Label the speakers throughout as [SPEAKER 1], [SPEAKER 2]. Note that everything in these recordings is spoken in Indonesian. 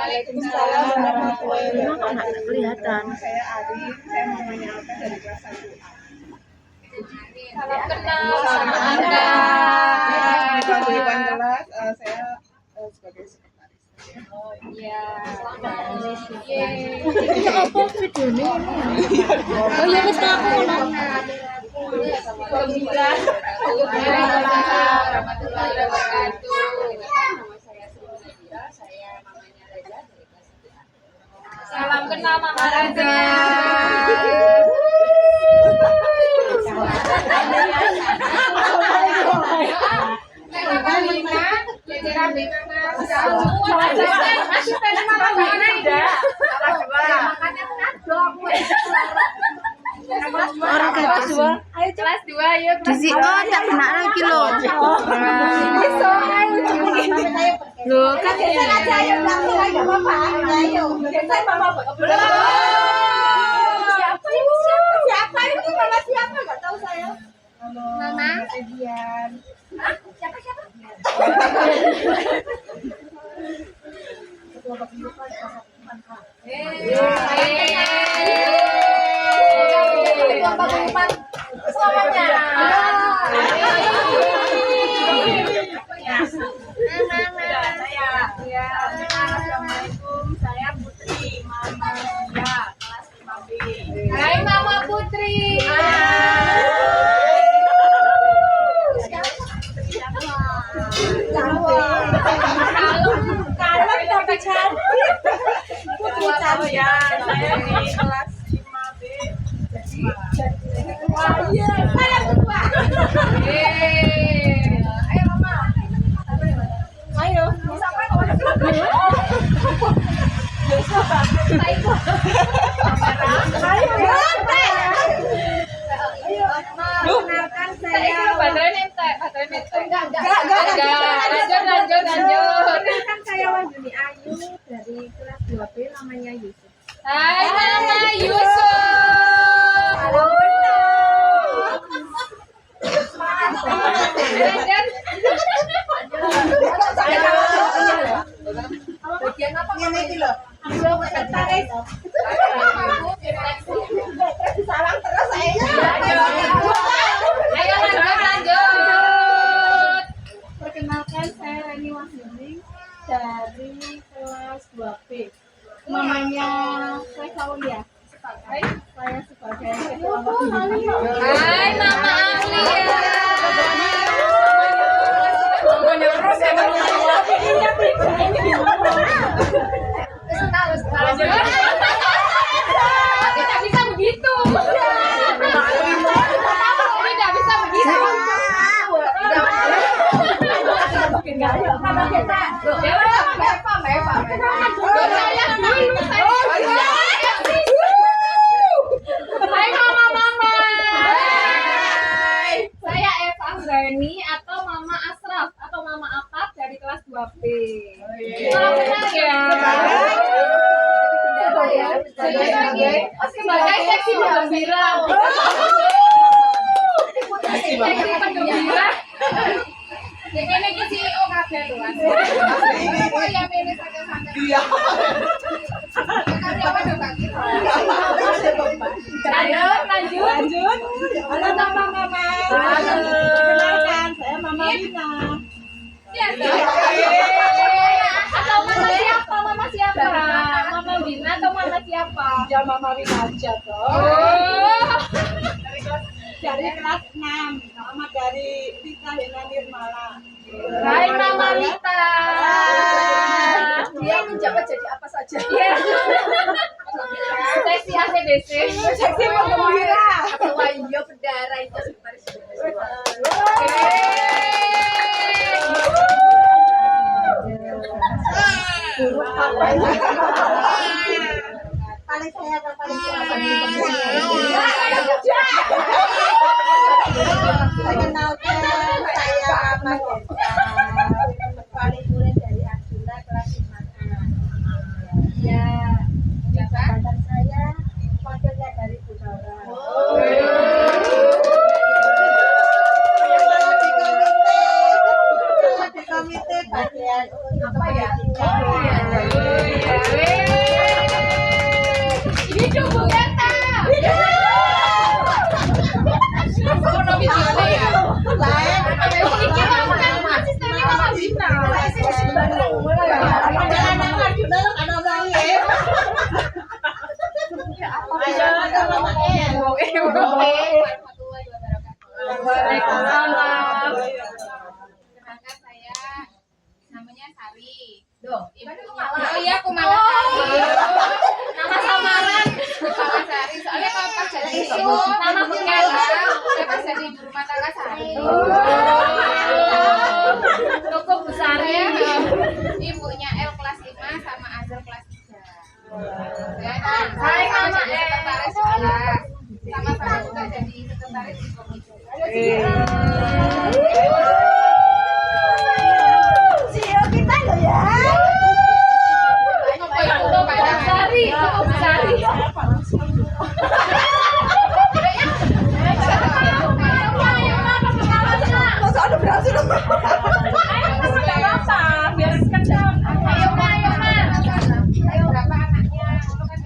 [SPEAKER 1] Waalaikumsalam warahmatullahi wabarakatuh.
[SPEAKER 2] Kelihatan.
[SPEAKER 1] Saya Ari, saya mamanya Alka dari kelas 1A.
[SPEAKER 3] Salam kenal sama Anda.
[SPEAKER 1] Di depan kelas saya sebagai sekretaris.
[SPEAKER 3] Oh iya. Selamat.
[SPEAKER 2] Apa videonya? Oh iya wis aku
[SPEAKER 3] Gembira. Warahmatullahi wabarakatuh. Nama saya Sri Nadira, saya mamanya Reza dari kelas 1A. Salam kenal Mama Reza.
[SPEAKER 2] orang kelas 2.
[SPEAKER 3] Ayo kelas 2 yuk.
[SPEAKER 2] Di sini oh tak kena lagi loh. Loh kan
[SPEAKER 3] Siapa ini? Mama siapa? Enggak tahu saya. Mama
[SPEAKER 1] Edian.
[SPEAKER 3] siapa?
[SPEAKER 1] Assalamualaikum, saya Putri, Mama Ria, kelas 5B.
[SPEAKER 3] Hai Mama Putri.
[SPEAKER 1] Kalem tapi cantik. Putri cantik. Ya, saya di kelas 5B. Jadi ketua. Saya ketua.
[SPEAKER 3] Ayo Mama.
[SPEAKER 1] Ayo.
[SPEAKER 3] Kenalkan saya. Baterai nete. Lanjut.
[SPEAKER 1] Kenalkan saya Wanduni Ayu dari kelas 2B, namanya Yusuf.
[SPEAKER 3] Hai Mama Yusuf.
[SPEAKER 1] Bagian apa ini loh? Sekretaris. Salam terus saya.
[SPEAKER 3] Ayo lanjut.
[SPEAKER 1] Perkenalkan saya Reni Wahyuni dari kelas 2B. Mamanya saya Kaulia. Saya sebagai ketua pembina.
[SPEAKER 3] Hai Mama Aulia. Tidak bisa begitu. Tidak bisa begitu. Hai Mama. Saya Eva Anggreni atau Mama Asraf atau Mama Apap dari kelas 2B. Salam kenal ya. Sebagai seksi penggembira. Seksi penggembira. Ya kene iki CEO kabeh to, Mas. Oh ya milih santai-santai. Iya. Lanjut.
[SPEAKER 1] Halo Mama. Perkenalkan saya Mama Rina.
[SPEAKER 3] Atau Mama siapa? Mama Wina atau Mama siapa?
[SPEAKER 1] Ya Mama Rina aja toh.
[SPEAKER 3] Oh.
[SPEAKER 1] Dari kelas 6. Mama dari Rita Hena Nirmala.
[SPEAKER 3] Hai Mama Rita.
[SPEAKER 1] Dia menjabat jadi apa saja.
[SPEAKER 3] Iya. Seksi ACDC.
[SPEAKER 1] Seksi penggembira.
[SPEAKER 3] Ketua Iyo Bedara itu sekretaris.
[SPEAKER 1] Paling saya paling saya kenalkan saya Mama Genta, paling murid dari Arjuna kelas 5A. Ya, jabatan saya wakilnya dari Budara. Di komite bagian apa ya?
[SPEAKER 3] warahmatullahi wabarakatuh.
[SPEAKER 1] Waalaikumsalam.
[SPEAKER 3] Kenalkan saya namanya Sari. Oh iya, Kumala Sari.
[SPEAKER 1] Nama samaran.
[SPEAKER 3] Kumala Sari. Soalnya kalau pas jadi itu nama bukan saya pas jadi ibu rumah tangga Sari.
[SPEAKER 1] Toko Bu Sari.
[SPEAKER 3] Ibunya L kelas 5 sama Azal kelas 3. Ya,
[SPEAKER 1] Hai,
[SPEAKER 3] sama
[SPEAKER 1] Mama
[SPEAKER 3] jadi sekretaris kelas. Sama-sama juga jadi sekretaris di komisi.
[SPEAKER 1] CEO kita lo ya. Sari, Sari. Masa ada berhasil? Sudah apa? Biar kencang.
[SPEAKER 3] Ayo, Ma. Ayo, berapa anaknya? Itu kan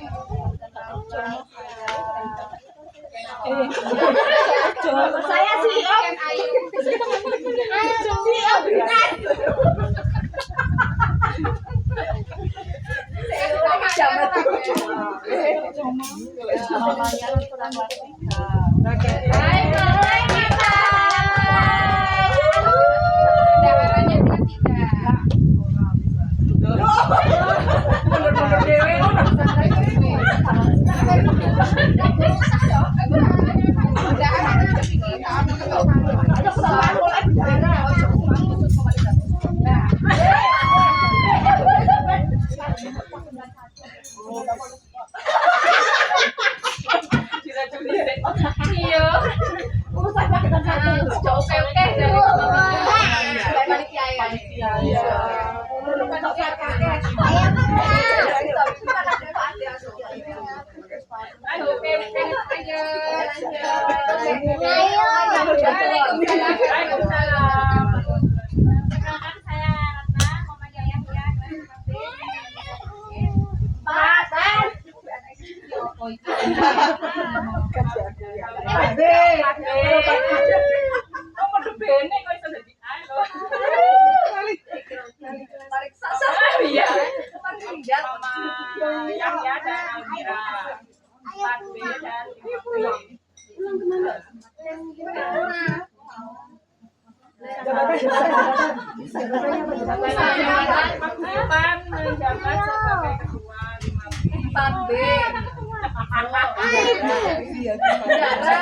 [SPEAKER 1] Saya CEO.
[SPEAKER 3] Ayo.
[SPEAKER 1] CEO.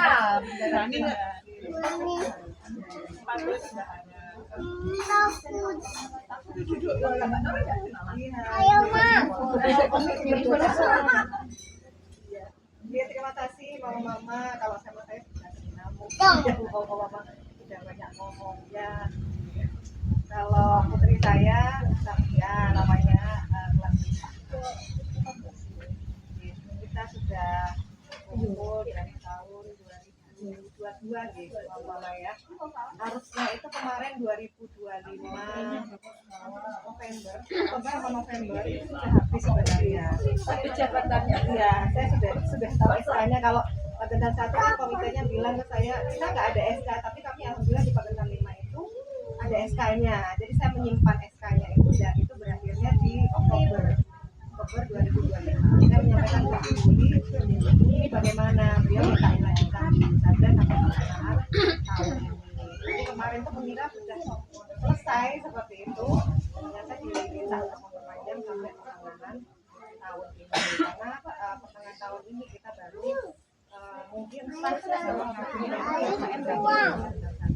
[SPEAKER 3] Daharannya kelas
[SPEAKER 1] 4B.
[SPEAKER 2] Ayo, Ma.
[SPEAKER 4] Ya, terima kasih mama-mama. Kalau sama saya sudah sinambung. Mama sudah banyak ngomong ya. Kalau putri saya, ya namanya kelas 5. Kita sudah kumpul dari tahun 2022 gitu, mama ya. Harusnya itu kemarin 2025 November, sama November itu sudah habis sebenarnya.
[SPEAKER 1] Tapi jabatannya
[SPEAKER 4] Iya, saya sudah tahu istilahnya kalau Pagentan 1 kan komitenya bilang ke saya, kita nggak ada SK, tapi kami alhamdulillah di Pagentan 5 itu ada SK-nya. Jadi saya menyimpan SK-nya itu dan itu berakhirnya di Oktober 2025. Saya menyampaikan ke Juli, ini bagaimana beliau minta lanjutan saja sampai pertengahan tahun ini. Jadi kemarin tuh mengira sudah selesai seperti itu, ternyata diminta untuk memperpanjang sampai pertengahan tahun ini. Karena pertengahan tahun ini kita baru mungkin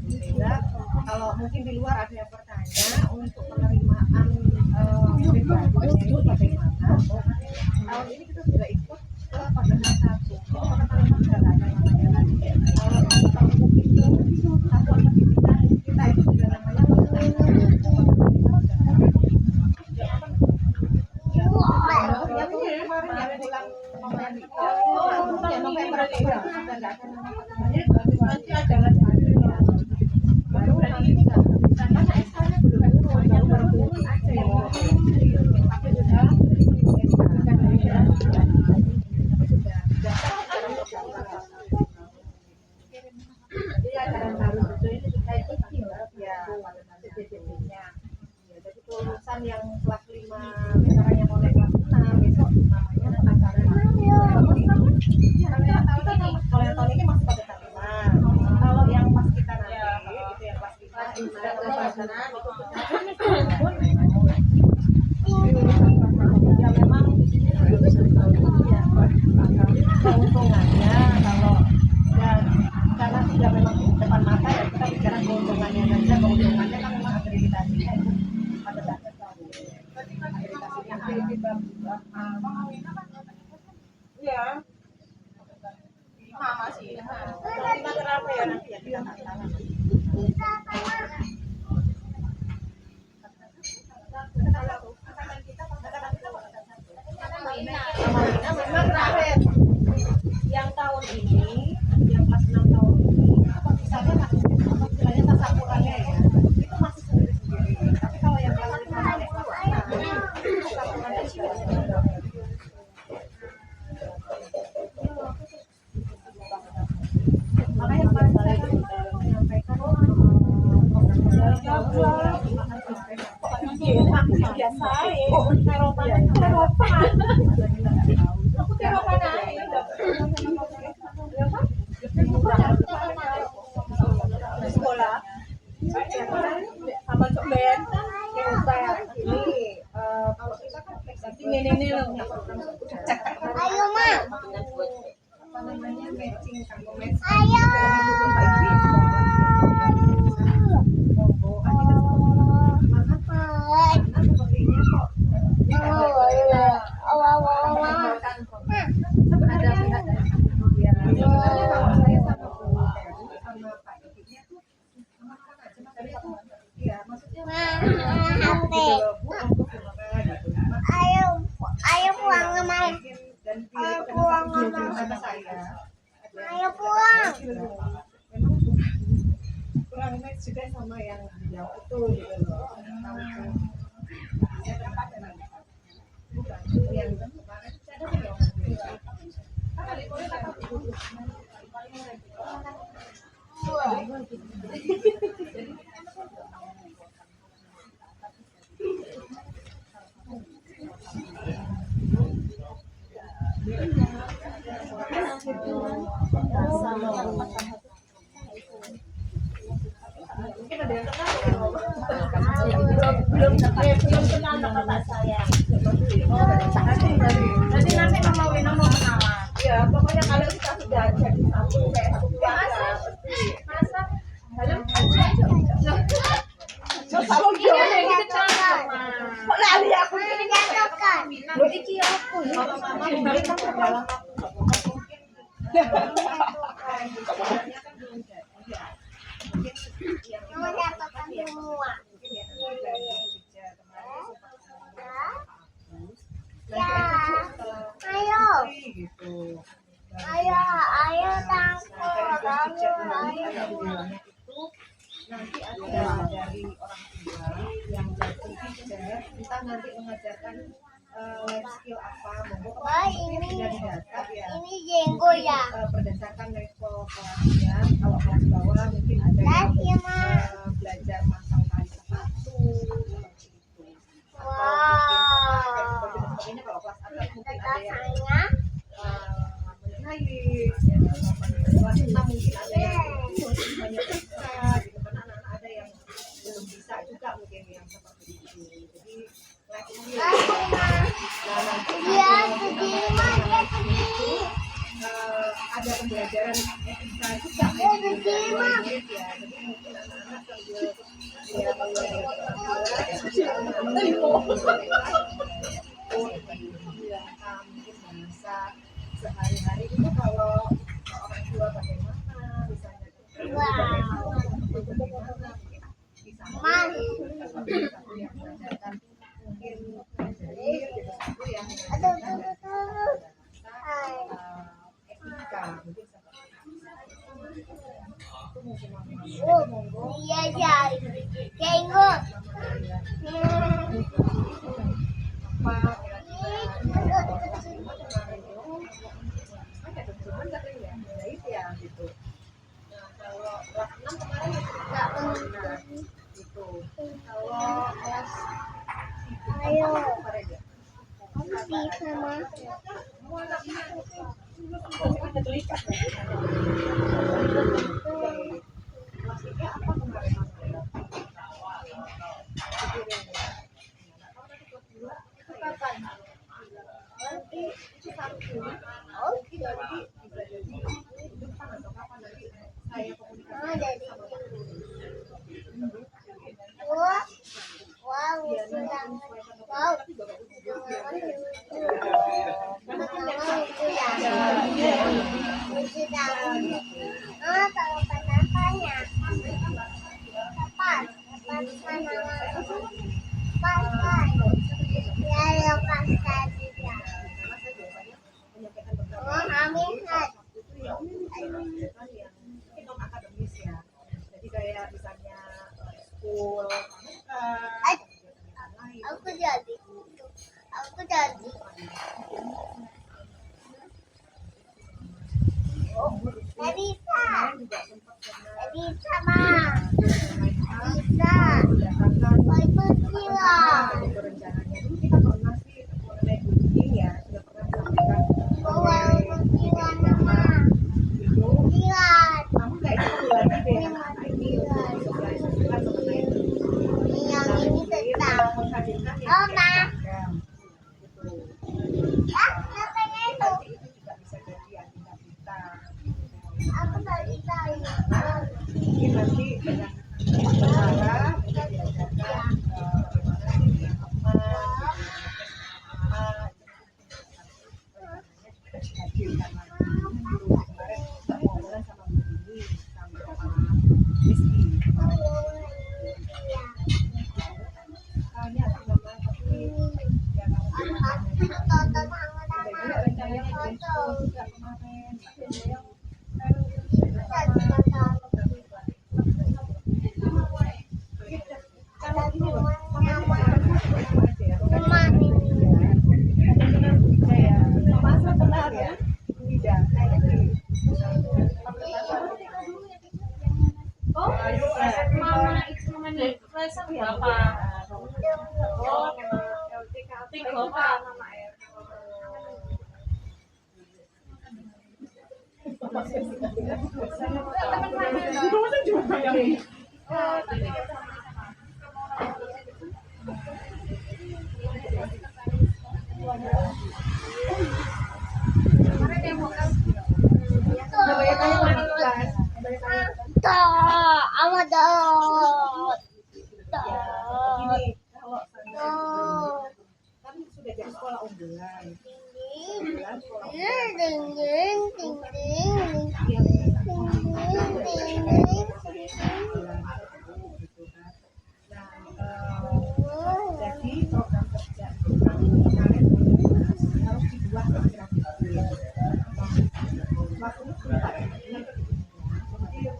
[SPEAKER 4] sehingga kalau mungkin di luar ada yang bertanya untuk penerimaan pribadinya itu bagaimana, tahun ini kita sudah ikut ke Pagentan 1. Pagentan 5 sudah nggak ada namanya lagi. Kalau tahun itu satuan pendidikan kita itu sudah namanya Pagentan 1. Ya mungkin kemarin ya bulan November itu sudah nggak ada namanya. Nanti ada lagi. Baru nanti karena SK-nya belum turun, baru turun aja ya. Tapi sudah jadi ajaran baru itu kita ikut ya CCTV-nya. Jadi kelulusan yang kelas 5 misalnya yang mulai kelas 6 besok namanya acara. Karena Iya. Mama sih. Nanti makan apa ya nanti ya kita makan. Yang tahun ini, yang pas 6 tahun ini, misalnya masih istilahnya tasakurannya ya, itu masih sendiri-sendiri. Tapi kalau yang kelas 5 naik kelas 6, tasakurannya sudah. Makanya kemarin saya kan menyampaikan biasa ya, teropan. Aku teropan aja. Sekolah. Sama Cok Ben. Ini kalau kita kan fleksibel. Ini loh.
[SPEAKER 2] Ayo, Ma.
[SPEAKER 4] Apa namanya matching sama matching.
[SPEAKER 2] Ayo.
[SPEAKER 4] Sepertinya kok sebenarnya kalau saya sama Pak Ibunya tuh sama-sama aja mas saya tuh ya maksudnya
[SPEAKER 2] Ayo pulang sama.
[SPEAKER 4] dan
[SPEAKER 2] pulang
[SPEAKER 4] sama saya
[SPEAKER 2] Ayo pulang.
[SPEAKER 4] memang kurang match juga sama yang itu gitu loh tahu itu bukan yang kemarin saya ada yang mungkin ada yang kenal belum kenal kata saya nanti Mama Wina mau kenalan ya pokoknya kalau kita sudah jadi satu kayak satu keluarga masa halo kalau kok lali aku ini lo iki aku mama mereka dalam
[SPEAKER 2] Ayo
[SPEAKER 4] nanti ada dari orang tua yang jadi teacher kita nanti mengajarkan life skill apa
[SPEAKER 2] ini
[SPEAKER 4] sudah didata ya
[SPEAKER 2] ini jenggo ya.
[SPEAKER 4] berdasarkan level kelasnya kalau kelas bawah mungkin ada yang belajar masang tali sepatu seperti itu atau mungkin kalau kelas atas mungkin ada yang menyayik kelas 6 mungkin ada yang banyak bisa gitu karena anak-anak ada yang belum bisa juga mungkin yang seperti itu jadi life skill nah nanti ada pembelajaran etika juga ya jadi mungkin anak-anak sambil mungkin bahasa sehari-hari itu kalau orang tua bagaimana misalnya bagaimana bisa satu yang mengajarkan mungkin dari gitu satu yang mengajarkan etika mungkin seperti
[SPEAKER 2] Iya ya, jenggo. Ayo. Wow, wow, jadi. Elisa. Elisa, Ma. Elisa. Mau pergi lah.
[SPEAKER 4] rencananya dulu kita pernah sih naik gunung ya, sudah pernah sampaikan
[SPEAKER 2] Mau pergi mana, Ma?
[SPEAKER 4] itu.
[SPEAKER 2] Lihat.
[SPEAKER 4] Kamu kayak itu lagi deh anak-anak ini untuk sosialisasikan mengenai
[SPEAKER 2] Yang ini tentang.
[SPEAKER 4] menghadirkan
[SPEAKER 2] Oh, Ma.
[SPEAKER 4] yang gitu.
[SPEAKER 2] Ya, katanya itu.
[SPEAKER 4] Nanti itu juga bisa jadi agenda kita.
[SPEAKER 2] Aku nggak bisa ini.
[SPEAKER 4] Mungkin nanti dengan cara kita diajarkan bagaimana ini yang aman, dihadirkan lagi. Kemarin kita ngobrol sama Bu Dini sama Rizky kemarin. Tanya sama Mama tapi ya kamu
[SPEAKER 2] Aku tonton sama
[SPEAKER 4] ada juga
[SPEAKER 2] Mama.
[SPEAKER 4] rencananya besok juga kemarin. Kalau ini loh, sama aja ya. Masa kenal ya? Tidak, kayak gini.
[SPEAKER 1] Oh, mama itu namanya Rasa berapa? Oh, tiga apa?
[SPEAKER 2] Ama dot.
[SPEAKER 4] Gini, kalau kan sudah jadi sekolah unggulan. Unggulan sekolah
[SPEAKER 2] Ding ding ding ding ding.
[SPEAKER 4] yang jadi program kerja kami kemarin harus dibuat kira-kira waktunya sebentar ya. Jadi tapi nggak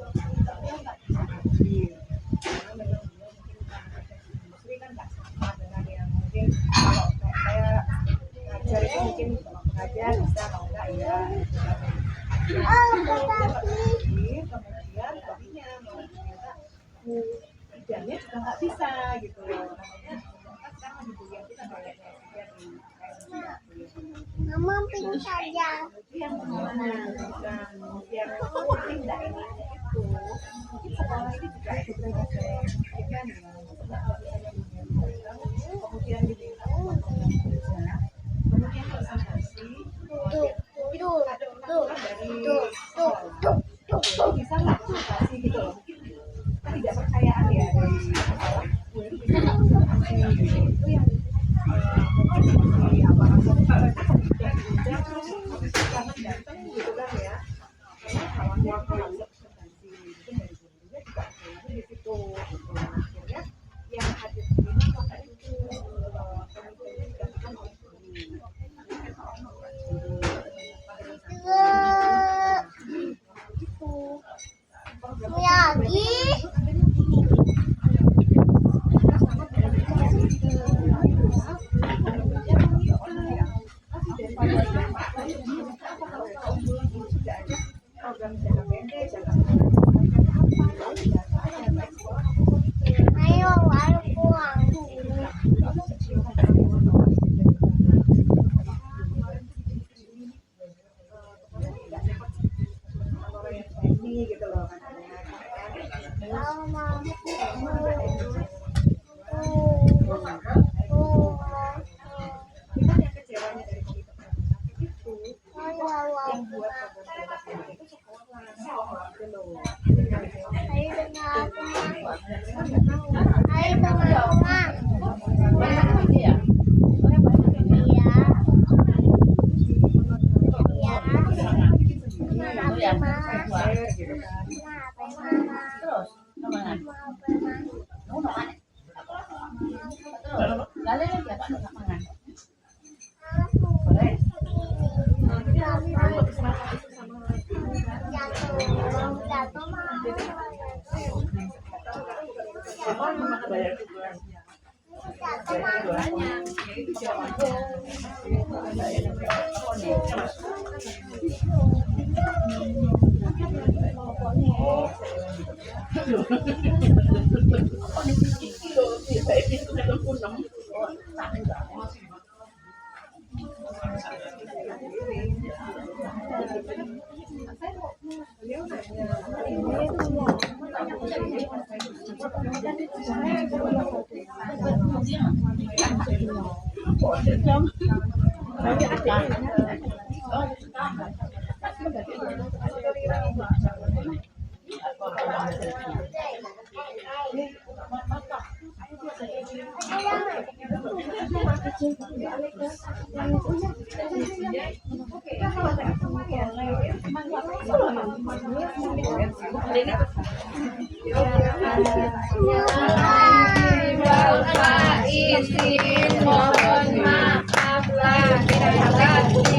[SPEAKER 4] bisa hadir karena memang dia mungkin karena kerja di industri kan nggak sama dengan yang mungkin kalau kayak saya ngajar itu mungkin kalau ngajar bisa kalau enggak ya kemudian tadinya mau ternyata kerjanya juga nggak bisa gitu loh namanya kan sekarang lagi kuliah kita banyaknya kerja di kayak
[SPEAKER 2] Mama pergi saja.
[SPEAKER 4] yang mana yang penting enggak enaknya itu mungkin sekolah ini juga ada beberapa yang kan ya kemudian diminta untuk program kerja kemudian presentasi itu ada pengakuan dari bisa nggak presentasi gitu loh mungkin ketidakpercayaan ya dari sekolah gue itu bisa nggak presentasi itu yang mungkin di apa-apa tidak diundang terus jangan datang gitu kan ya karena kalau waktu yang presentasi itu dari gurunya juga ada di situ gitu akhirnya yang hadir di sini maka itu pemikirannya dilakukan oleh guru
[SPEAKER 2] Lagi. Ayo, ayo pulang.
[SPEAKER 4] gitu loh
[SPEAKER 2] Mama.
[SPEAKER 4] kita yang kecewanya dari komite presentasi itu yang buat program itu sekolah gitu loh
[SPEAKER 2] Ayo dengar. Ayo dengar. Iya. Iya.
[SPEAKER 1] Terus, kemana? Lalu lagi apa nak mangan? Boleh.
[SPEAKER 2] Jatuh.
[SPEAKER 3] Bapak izin mohon maaf lahir batin.